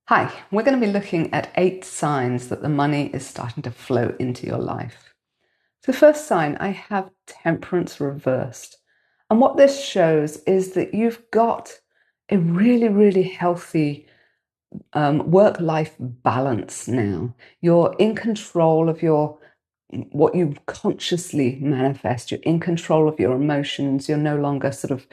Hi, we're going to be looking at 8 signs that the money is starting to flow into your life. The first sign, I have temperance reversed. And what this shows is that you've got a really, really healthy work-life balance now. You're in control of what you consciously manifest. You're in control of your emotions. You're no longer sort of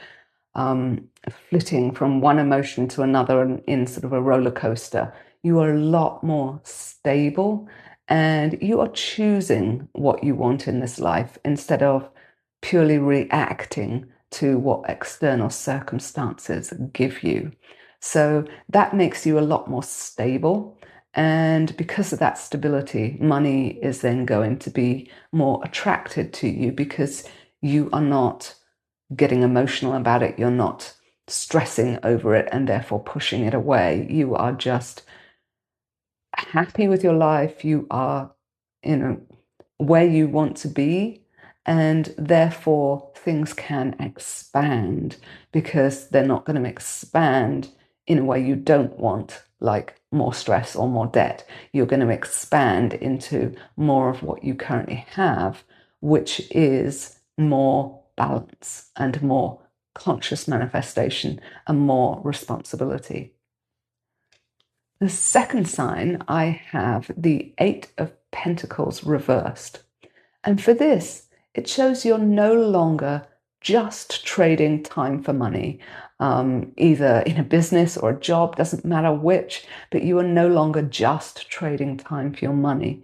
flitting from one emotion to another in sort of a roller coaster. You are a lot more stable and you are choosing what you want in this life instead of purely reacting to what external circumstances give you. So that makes you a lot more stable. And because of that stability, money is then going to be more attracted to you because you are not getting emotional about it. You're not stressing over it and therefore pushing it away. You are just happy with your life. You are, where you want to be, and therefore things can expand because they're not going to expand in a way you don't want, like more stress or more debt. You're going to expand into more of what you currently have, which is more balance and more conscious manifestation and more responsibility. The second sign, I have the Eight of Pentacles reversed. And for this, it shows you're no longer just trading time for money, either in a business or a job, doesn't matter which, but you are no longer just trading time for your money.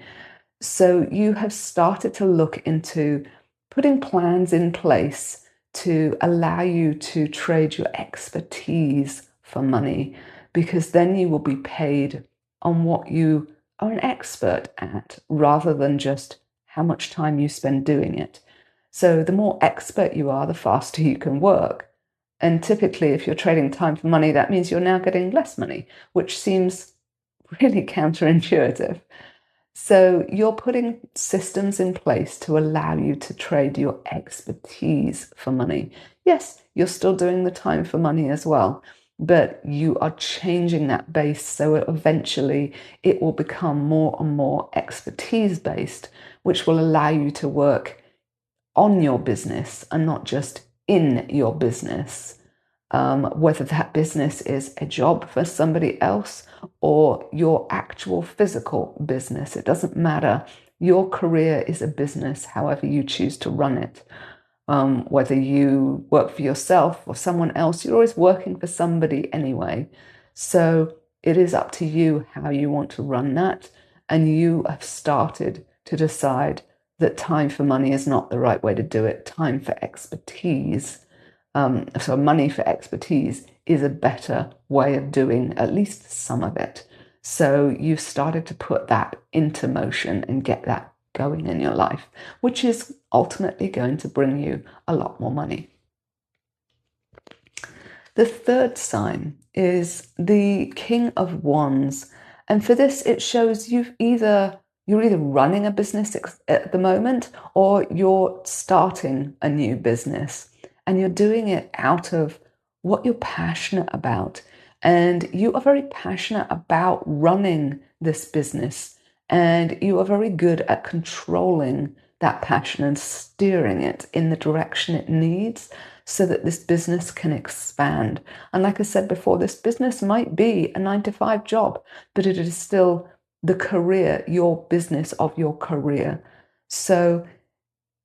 So you have started to look into putting plans in place to allow you to trade your expertise for money, because then you will be paid on what you are an expert at rather than just how much time you spend doing it. So the more expert you are, the faster you can work. And typically, if you're trading time for money, that means you're now getting less money, which seems really counterintuitive. So you're putting systems in place to allow you to trade your expertise for money. Yes, you're still doing the time for money as well, but you are changing that base so eventually it will become more and more expertise based, which will allow you to work on your business and not just in your business. Whether that business is a job for somebody else or your actual physical business, it doesn't matter. Your career is a business, however you choose to run it. Whether you work for yourself or someone else, you're always working for somebody anyway. So it is up to you how you want to run that. And you have started to decide that time for money is not the right way to do it. Time for expertise, so money for expertise, is a better way of doing at least some of it. So you've started to put that into motion and get that going in your life, which is ultimately going to bring you a lot more money. The third sign is the King of Wands. And for this, it shows you're either running a business at the moment or you're starting a new business, and you're doing it out of what you're passionate about. And you are very passionate about running this business, and you are very good at controlling that passion and steering it in the direction it needs so that this business can expand. And like I said before, this business might be a 9 to 5 job, but it is still the career, your business of your career. So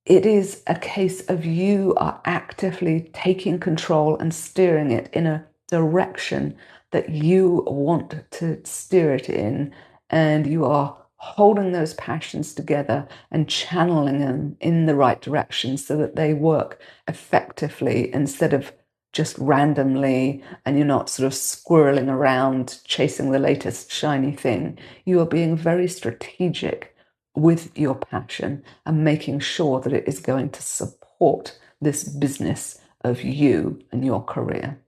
it is a case of you are actively taking control and steering it in a direction that you want to steer it in, and you are holding those passions together and channeling them in the right direction so that they work effectively instead of just randomly, and you're not sort of squirreling around chasing the latest shiny thing. You are being very strategic with your passion and making sure that it is going to support this business of you and your career.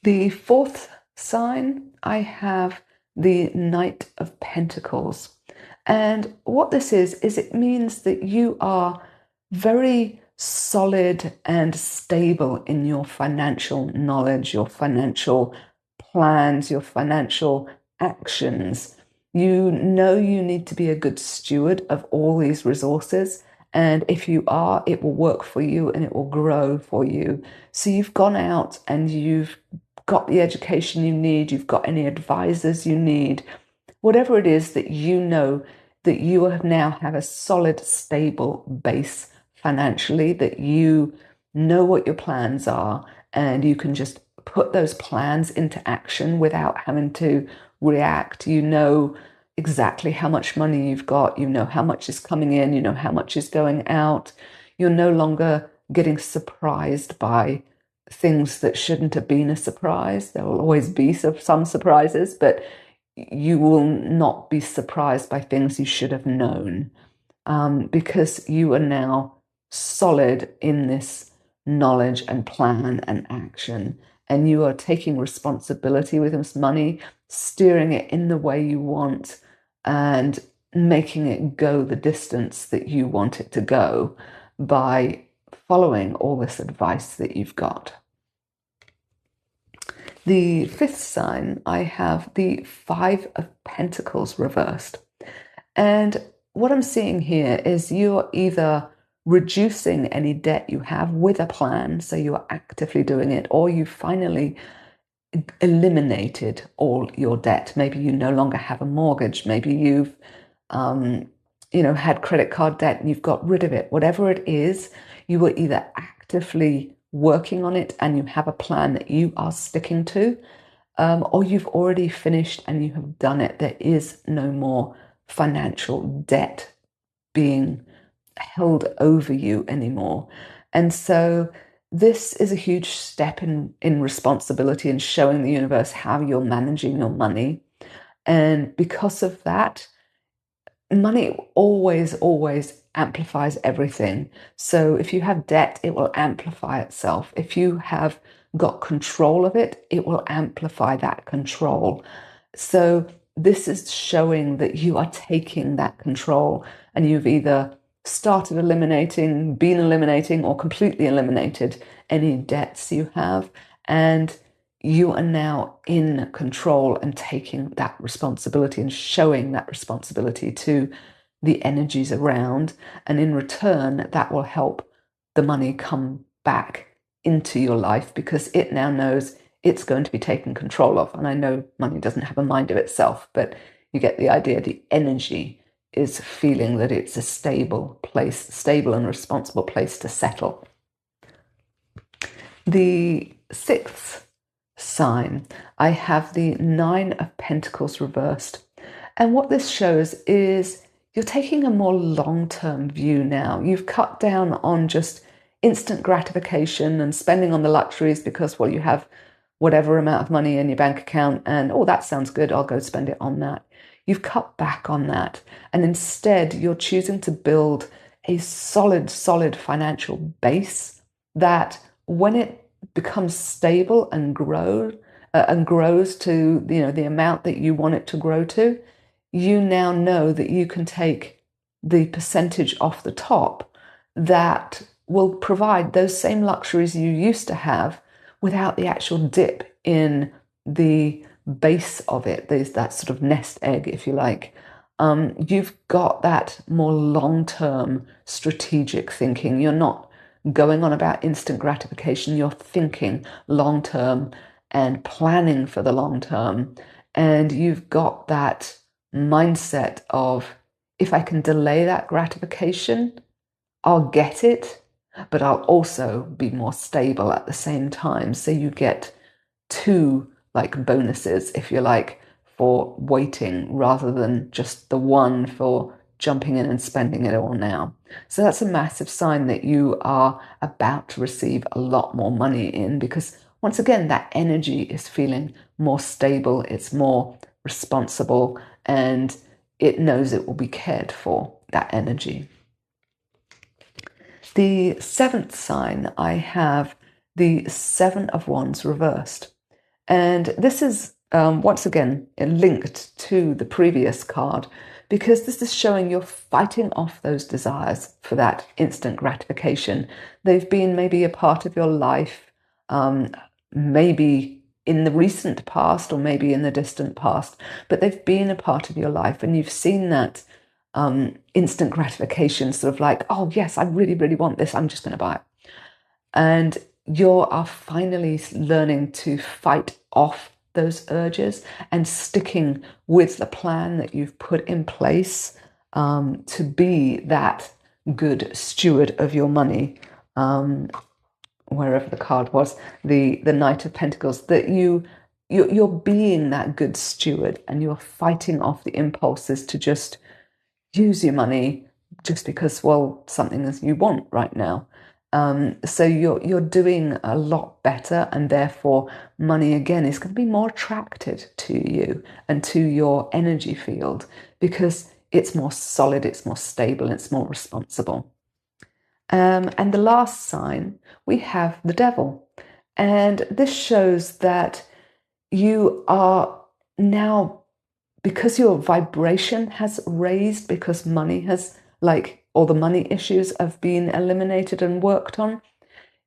The fourth sign, I have the Knight of Pentacles. And what this is it means that you are very solid and stable in your financial knowledge, your financial plans, your financial actions, you know you need to be a good steward of all these resources. And if you are, it will work for you and it will grow for you. So you've gone out and you've got the education you need, you've got any advisors you need, whatever it is that you know that you have now have a solid, stable base financially, that you know what your plans are and you can just put those plans into action without having to react. You know exactly how much money you've got, you know how much is coming in, you know how much is going out. You're no longer getting surprised by things that shouldn't have been a surprise. There will always be some surprises, but you will not be surprised by things you should have known, because you are now solid in this knowledge and plan and action, and you are taking responsibility with this money, steering it in the way you want and making it go the distance that you want it to go by following all this advice that you've got. The fifth sign, I have the Five of Pentacles reversed. And what I'm seeing here is you're either reducing any debt you have with a plan, so you're actively doing it, or you finally eliminated all your debt. Maybe you no longer have a mortgage. Maybe you've had credit card debt and you've got rid of it. Whatever it is, you were either actively working on it and you have a plan that you are sticking to, or you've already finished and you have done it. There is no more financial debt being held over you anymore. And so this is a huge step in responsibility and showing the universe how you're managing your money. And because of that, money always amplifies everything. So if you have debt, it will amplify itself. If you have got control of it, it will amplify that control. So this is showing that you are taking that control and you've either started eliminating, been eliminating, or completely eliminated any debts you have. And you are now in control and taking that responsibility and showing that responsibility to the energies around. And in return, that will help the money come back into your life because it now knows it's going to be taken control of. And I know money doesn't have a mind of itself, but you get the idea. The energy is feeling that it's a stable place, stable and responsible place to settle. The sixth sign, I have the Nine of Pentacles reversed. And what this shows is you're taking a more long-term view now. You've cut down on just instant gratification and spending on the luxuries because, well, you have whatever amount of money in your bank account and, oh, that sounds good, I'll go spend it on that. You've cut back on that. And instead, you're choosing to build a solid financial base that when it becomes stable and grows to the amount that you want it to grow to, you now know that you can take the percentage off the top that will provide those same luxuries you used to have without the actual dip in the base of it. There's that sort of nest egg, if you like. You've got that more long-term strategic thinking. You're not going on about instant gratification. You're thinking long-term and planning for the long term. And you've got that mindset of, if I can delay that gratification, I'll get it, but I'll also be more stable at the same time. So you get two bonuses, if you like, for waiting rather than just the one for jumping in and spending it all now. So that's a massive sign that you are about to receive a lot more money in, because once again, that energy is feeling more stable, it's more responsible, and it knows it will be cared for, that energy. The seventh sign, I have the Seven of Wands reversed. And this is, once again, linked to the previous card, because this is showing you're fighting off those desires for that instant gratification. They've been maybe a part of your life. Maybe in the recent past or maybe in the distant past, but they've been a part of your life, and you've seen that instant gratification, sort of like, oh yes, I really, really want this, I'm just going to buy it. And you are finally learning to fight off those urges and sticking with the plan that you've put in place to be that good steward of your money. Wherever the card was, the Knight of Pentacles, that you're being that good steward, and you're fighting off the impulses to just use your money just because, well, something is you want right now. So you're doing a lot better, and therefore money again is going to be more attracted to you and to your energy field because it's more solid, it's more stable, it's more responsible. And the last sign, we have the Devil. And this shows that you are now, because your vibration has raised, because money has, like, all the money issues have been eliminated and worked on,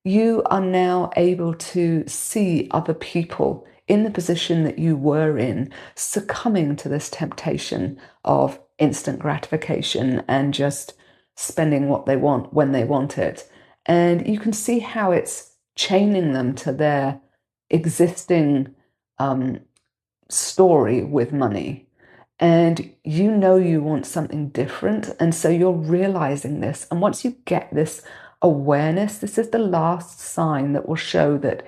you are now able to see other people in the position that you were in succumbing to this temptation of instant gratification and just spending what they want when they want it. And you can see how it's chaining them to their existing story with money. And you know you want something different. And so you're realizing this. And once you get this awareness, this is the last sign that will show that,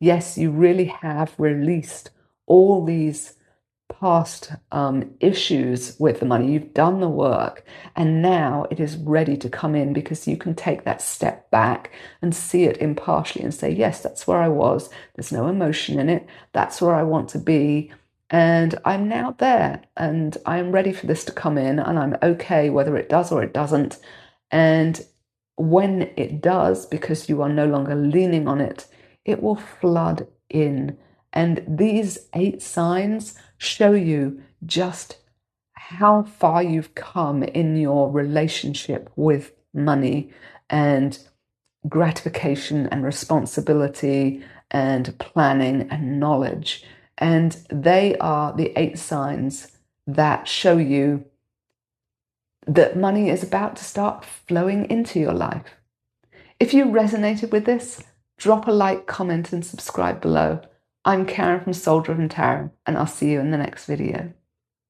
yes, you really have released all these past issues with the money. You've done the work, and now it is ready to come in, because you can take that step back and see it impartially and say, yes, that's where I was. There's no emotion in it. That's where I want to be. And I'm now there, and I'm ready for this to come in, and I'm okay whether it does or it doesn't. And when it does, because you are no longer leaning on it, it will flood in. And these 8 signs show you just how far you've come in your relationship with money and gratification and responsibility and planning and knowledge. And they are the 8 signs that show you that money is about to start flowing into your life. If you resonated with this, drop a like, comment, and subscribe below. I'm Karen from Soul Driven Tarot, and I'll see you in the next video.